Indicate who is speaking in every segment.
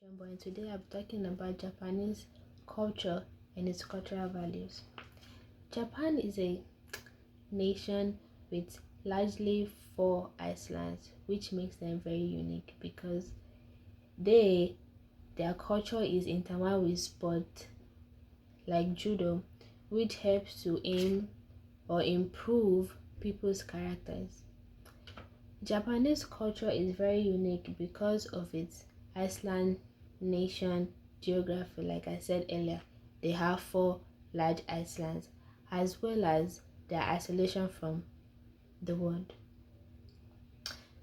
Speaker 1: But today I'm talking about Japanese culture and its cultural values. Japan is a nation with largely four islands, which makes them very unique because their culture is intertwined with sport like judo, which helps to aim or improve people's characters. Japanese culture is very unique because of its island nation geography. Like I said earlier, they have four large islands as well as their isolation from the world.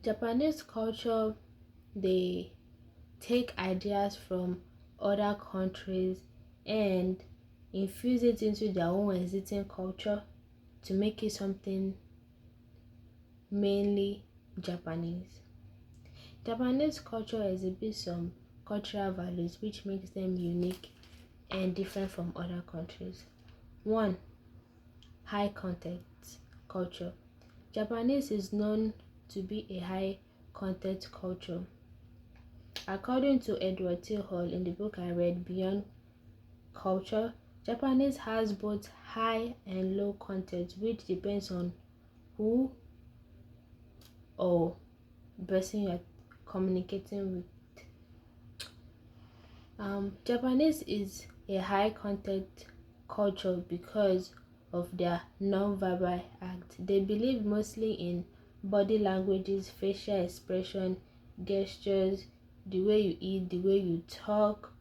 Speaker 1: Japanese culture, they take ideas from other countries and infuse it into their own existing culture to make it something mainly Japanese. Japanese culture exhibits some cultural values which makes them unique and different from other countries. 1. High context culture. Japanese is known to be a high context culture. According to Edward T. Hall in the book I read, Beyond Culture, Japanese has both high and low context, which depends on who or person you're communicating with. Japanese is a high contact culture because of their non-verbal act. They believe mostly in body languages, facial expression, gestures, the way you eat, the way you talk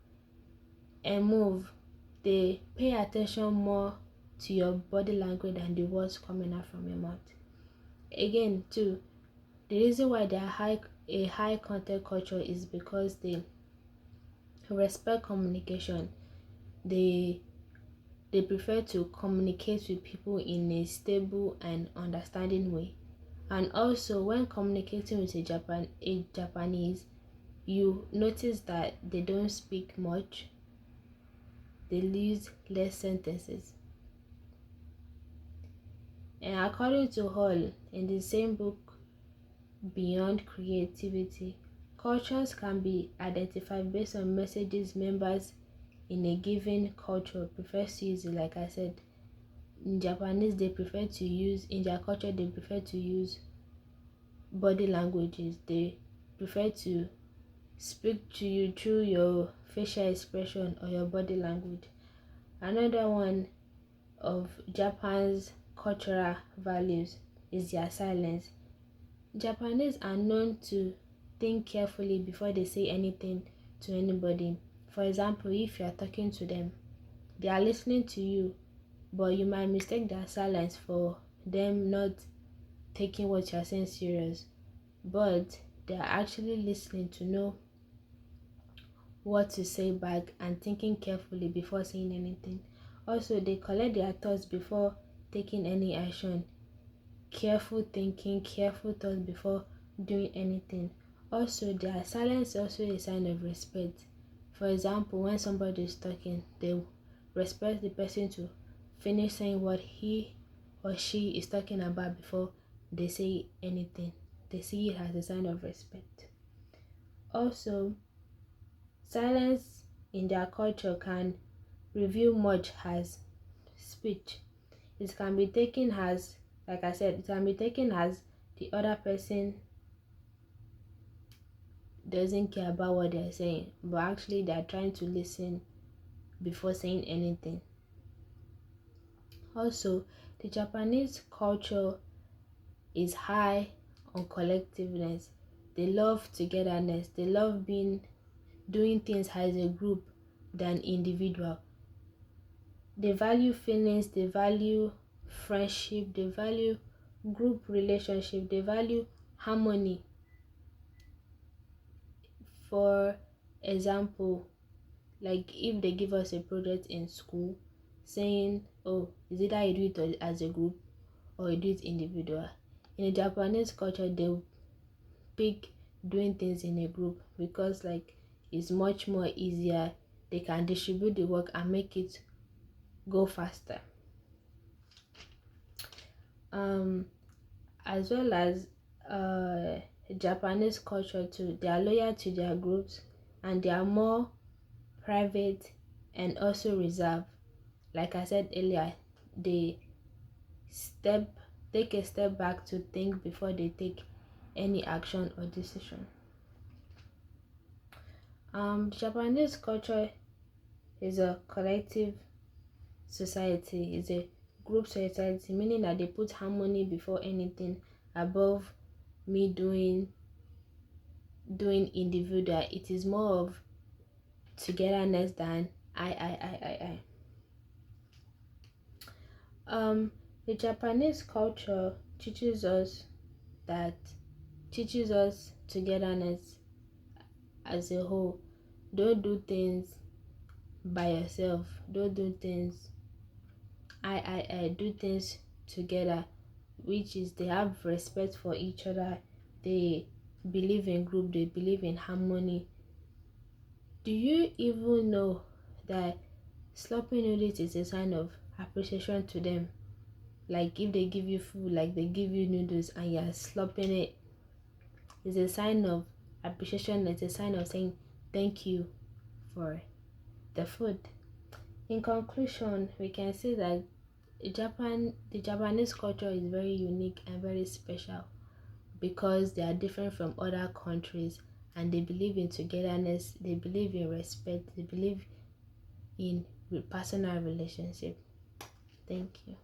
Speaker 1: and move. They pay attention more to your body language than the words coming out from your mouth. Again, too, the reason why they are a high contact culture is because they respect communication. They prefer to communicate with people in a stable and understanding way. And also when communicating with a Japanese, you notice that they don't speak much. They use less sentences. And according to Hall, in the same book, Beyond Creativity, cultures can be identified based on messages members in a given culture prefers to use. Like I said, in Japanese they prefer to use, in their culture they prefer to use body languages. They prefer to speak to you through your facial expression or your body language. Another one of Japan's cultural values is their silence. Japanese are known to think carefully before they say anything to anybody. For example, if you are talking to them, they are listening to you, but you might mistake their silence for them not taking what you are saying serious. But they are actually listening to know what to say back and thinking carefully before saying anything. Also, they collect their thoughts before taking any action. Careful thinking, careful thoughts before doing anything. Also, their silence is also a sign of respect. For example, when somebody is talking, they respect the person to finish saying what he or she is talking about before they say anything. They see it as a sign of respect. Also, silence in their culture can reveal much as speech. It can be taken as, like I said, it can be taken as the other person doesn't care about what they're saying, but actually they're trying to listen before saying anything. Also, the Japanese culture is high on collectiveness. They love togetherness. They love doing things as a group than individual. They value feelings, they value friendship, they value group relationship, they value harmony. For example, like if they give us a project in school saying, oh, is either you do it as a group or you do it individual. In the Japanese culture, they pick doing things in a group because like it's much more easier. They can distribute the work and make it go faster. As well as Japanese culture too, they are loyal to their groups and they are more private and also reserved. Like I said earlier, they step take a step back to think before they take any action or decision. Japanese culture is a collective society, is a group society, meaning that they put harmony before anything, above me doing individual. It is more of togetherness than I. The Japanese culture that teaches us togetherness as a whole. Don't do things by yourself. Don't do things I. Do things together, which is they have respect for each other. They believe in group. They believe in harmony. Do you even know that sloppy noodles is a sign of appreciation to them? Like if they give you food, like they give you noodles and you're slopping it, it's a sign of appreciation. It's a sign of saying thank you for the food. In conclusion, we can say that the Japanese culture is very unique and very special because they are different from other countries, and they believe in togetherness, they believe in respect, they believe in personal relationship. Thank you.